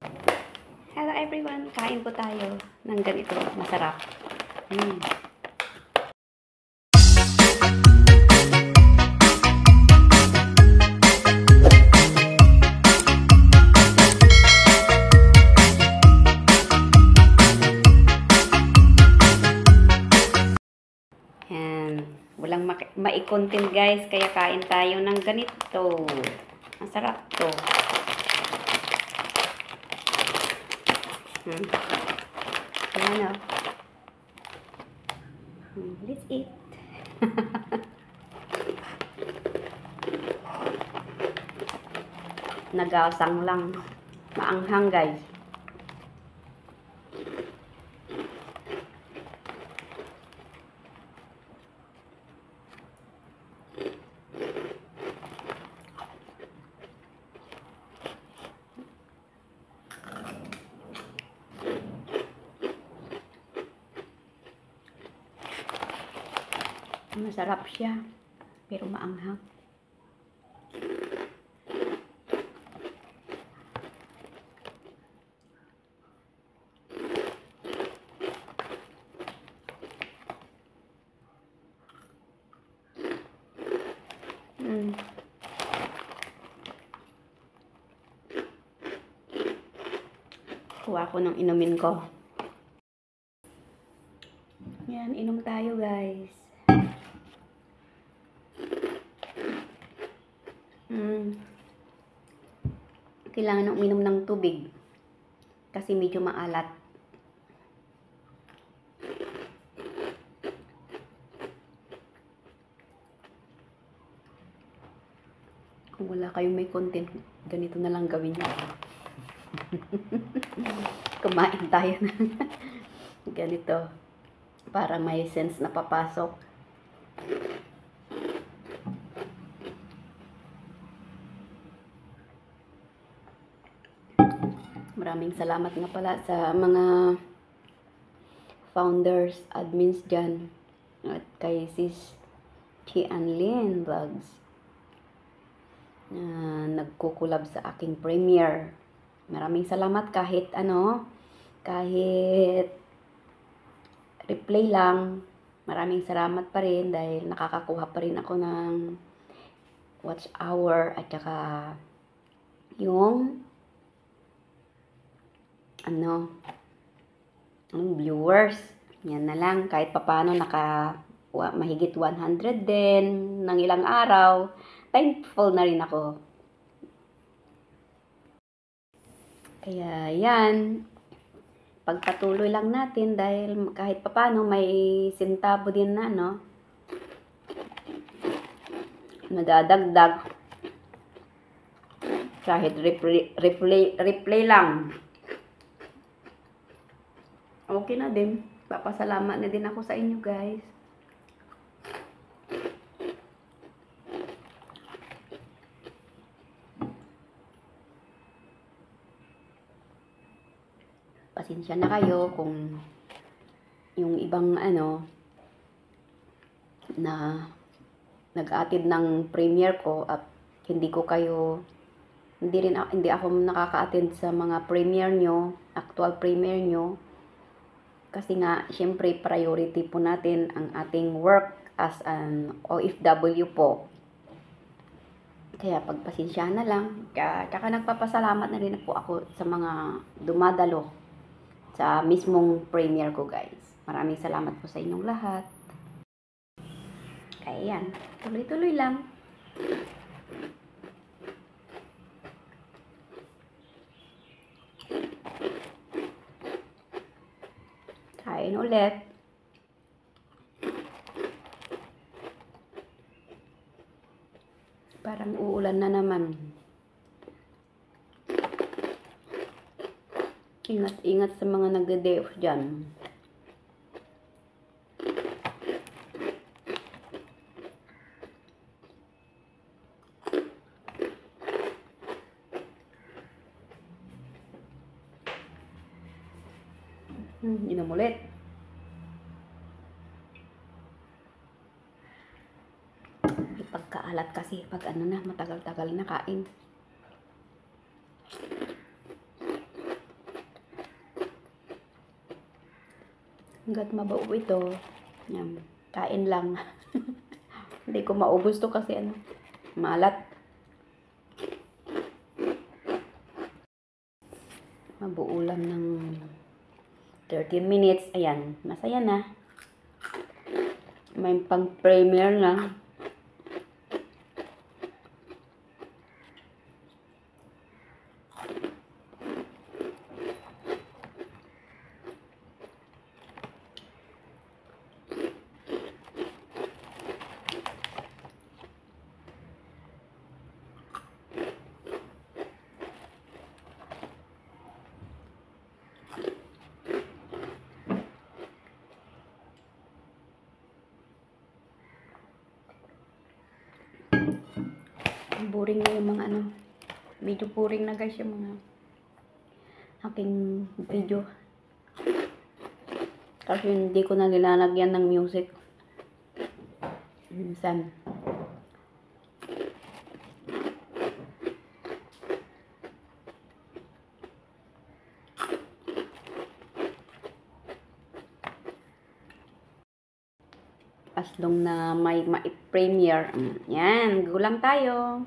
Hello everyone! Kain po tayo ng ganito. Masarap. Yan. Walang mai-content guys, kaya kain tayo ng ganito. Masarap to. Ayan o. Let's eat. Nagasang lang. Maanghang guys. Masarap siya, pero maanghang. Kuha ko ng inumin ko. Yan, inom tayo guys. Kailangan uminom ng tubig kasi medyo maalat. Kung wala kayong may content, ganito na lang gawin niyo. Kumain tayo ng ganito para may sense na papasok. Maraming salamat nga pala sa mga founders, admins dyan. At kay Sis Chianlin Vlogs na nagkukulab sa aking premiere. Maraming salamat kahit kahit replay lang. Maraming salamat pa rin dahil nakakakuha pa rin ako ng watch hour at saka yung viewers. Yan na lang. Kahit papano mahigit 100 din ng ilang araw. Thankful na rin ako. Kaya yan. Pagpatuloy lang natin dahil kahit papano may sintabo din na nadadagdag. Kahit replay lang. Okay na din. Papasalamat na din ako sa inyo guys. Pasensya na kayo kung yung ibang na nag-attend ng premiere ko at hindi ako nakaka-attend sa mga premiere nyo, actual premiere nyo. Kasi nga, syempre, priority po natin ang ating work as an OFW po. Kaya pagpasensyahan na lang. Kaya nagpapasalamat na rin po ako sa mga dumadalo sa mismong premiere ko, guys. Maraming salamat po sa inyong lahat. Kaya yan, tuloy-tuloy lang. Kain ulit. Parang uulan na naman. Ingat-ingat sa mga nag-day off dyan. Inom ulit. Pagkaalat kasi pag matagal-tagal na kain. Hanggat mabuo ito, yan, kain lang. Hindi ko maubos to kasi ano, maalat. Mabuo lang ng 13 minutes. Ayan, masaya na. May pang premiere na. Boring na yung mga ano. Medyo boring na guys yung mga aking video. Kasi hindi ko na nilalagyan ng music. Minsan. As long na may ma-premiere. Yan, gulang tayo.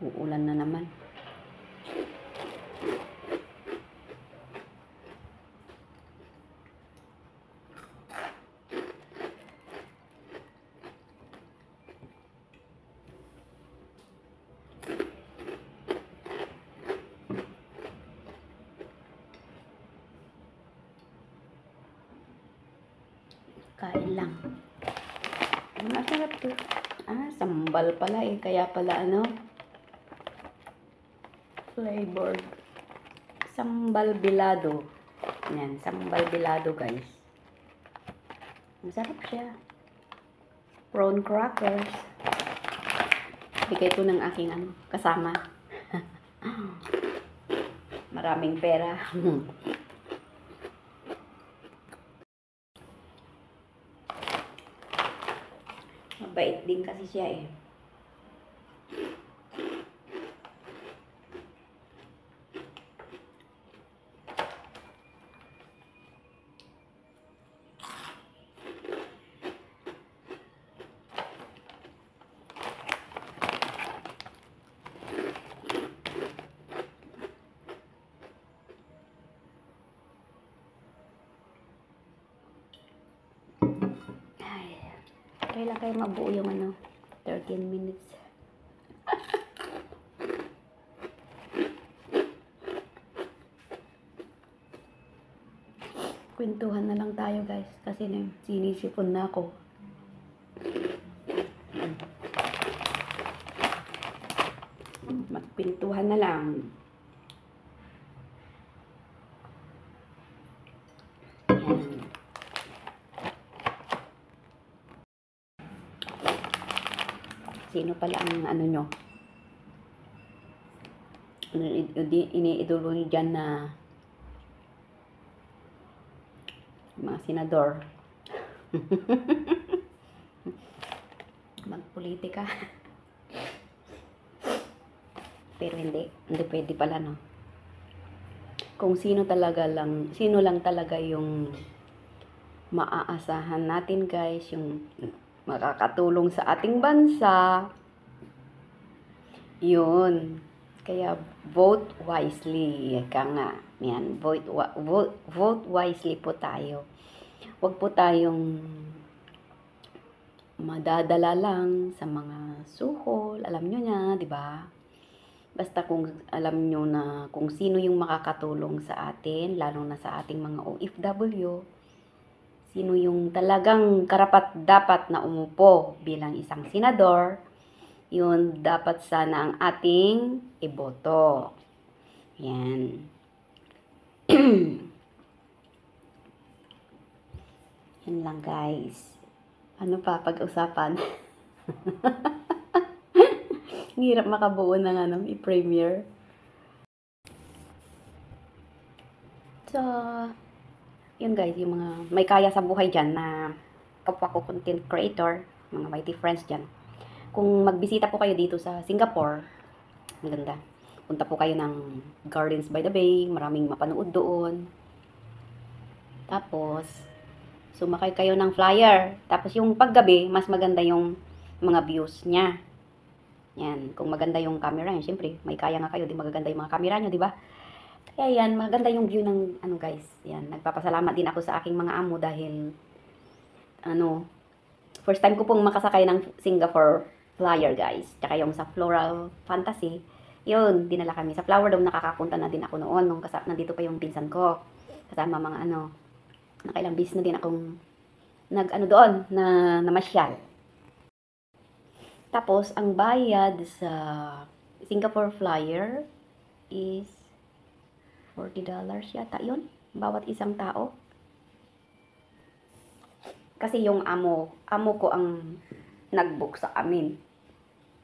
Uulan na naman. Kain lang. Masarap to. Sambal pala eh. Kaya pala ano, flavored. Sambal bilado. Yan, sambal bilado guys. Masarap siya. Prawn crackers. Bigay ito ng aking ano, kasama. Maraming pera. Mabait din kasi siya eh. Kailan kayo mabuo yung ano, 13 minutes. Kwentuhan na lang tayo guys, kasi sinisipon na ako. Magpintuhan na lang. Yan. Sino pala ang ano nyo? Iniidolo nyo dyan na mga senador. Magpolitika. Pero hindi pwede pala no. Kung sino lang talaga yung maaasahan natin guys, yung makakatulong sa ating bansa, yun. Kaya vote wisely. Ika nga. Yan, vote wisely po tayo. Huwag po tayong madadala lang sa mga suhol. Alam nyo na, di ba? Basta kung alam nyo na kung sino yung makakatulong sa atin, lalo na sa ating mga OFW, sino yung talagang karapat-dapat na umupo bilang isang senador, yun dapat sana ang ating iboto. Yan. Yan lang guys. Ano pa pag-usapan? Hirap makabuo ng ano, i-premiere. So, yun guys, yung mga may kaya sa buhay dyan na kapwa ko content creator, mga mighty friends dyan. Kung magbisita po kayo dito sa Singapore, ang ganda. Punta po kayo ng Gardens by the Bay, maraming mapanood doon. Tapos, sumakay kayo ng flyer. Tapos yung paggabi, mas maganda yung mga views niya. Yan, kung maganda yung camera niya, syempre, may kaya nga kayo, di magaganda yung mga camera niyo, di ba? Kaya yan, maganda yung view ng, ano guys, yan, nagpapasalamat din ako sa aking mga amo dahil, ano, first time ko pong makasakay ng Singapore flyer guys. Tsaka yung sa Floral Fantasy, yun, dinala kami. Sa Flower Dome, nakakapunta na din ako noon, nung nandito pa yung pinsan ko. Kasama mga ano, nakailang bis na din akong nag-ano doon, na namasyal. Tapos, ang bayad sa Singapore flyer is $40 yata yun, bawat isang tao. Kasi yung amo ko ang nag-book sa amin.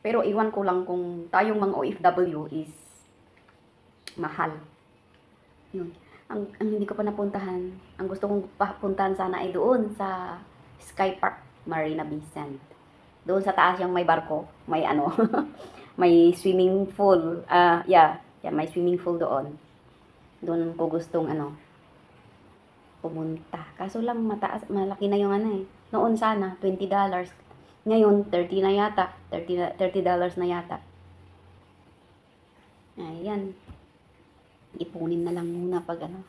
Pero iwan ko lang kung tayong mga OFW is mahal. Yun. Ang hindi ko pa napuntahan, ang gusto kong papuntahan sana ay doon sa Sky Park, Marina Bay Sands. Doon sa taas yung may barko, may ano, may swimming pool. Yeah, may swimming pool doon. Doon ko gustong ano, pumunta. Kaso lang mataas, malaki na yung ano eh. Noon sana $20. Ngayon 30 na yata, $30 na yata. Ayan. Ipunin na lang muna pag ano.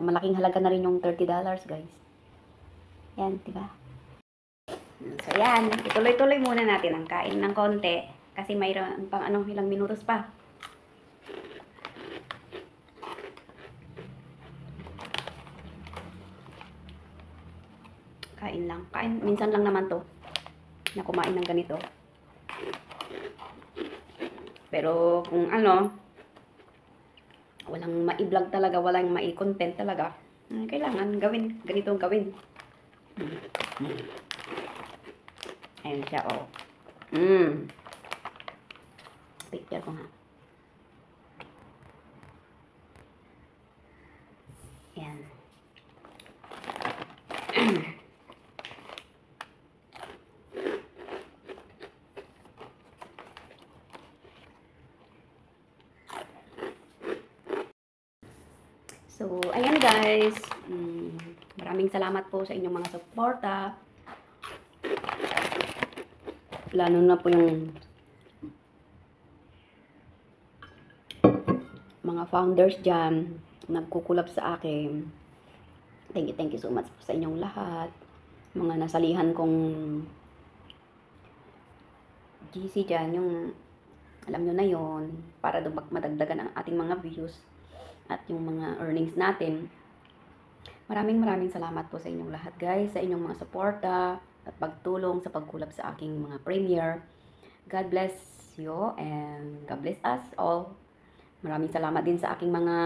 Malaking halaga na rin yung $30 guys. Yan, di ba? So yan, ituloy-tuloy muna natin ang kain ng konti kasi mayroon pang ano, ilang minutos pa. Kain lang. Kain, minsan lang naman to na kumain ng ganito. Pero kung ano, walang mai-vlog talaga, walang mai-content talaga, kailangan gawin, ganitong gawin. Ayan siya, oh. Picture ko nga. Ayan. So, ayan guys. Maraming salamat po sa inyong mga suporta. Lalo na po yung mga founders dyan, nagkukulab sa akin. Thank you so much po sa inyong lahat. Mga nasalihan kong GC dyan, yung alam nyo na yon, para madagdagan ang ating mga views at yung mga earnings natin. Maraming salamat po sa inyong lahat guys, sa inyong mga suporta at pagtulong sa pagkulab sa aking mga premiere. God bless you and God bless us all. Maraming salamat din sa aking mga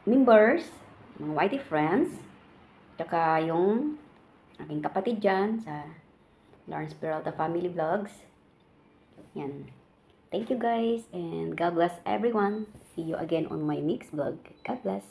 members, mga YT friends, tsaka yung aking kapatid dyan sa Lawrence Peralta Family Vlogs. Yan. Thank you guys and God bless everyone. See you again on my next vlog. God bless.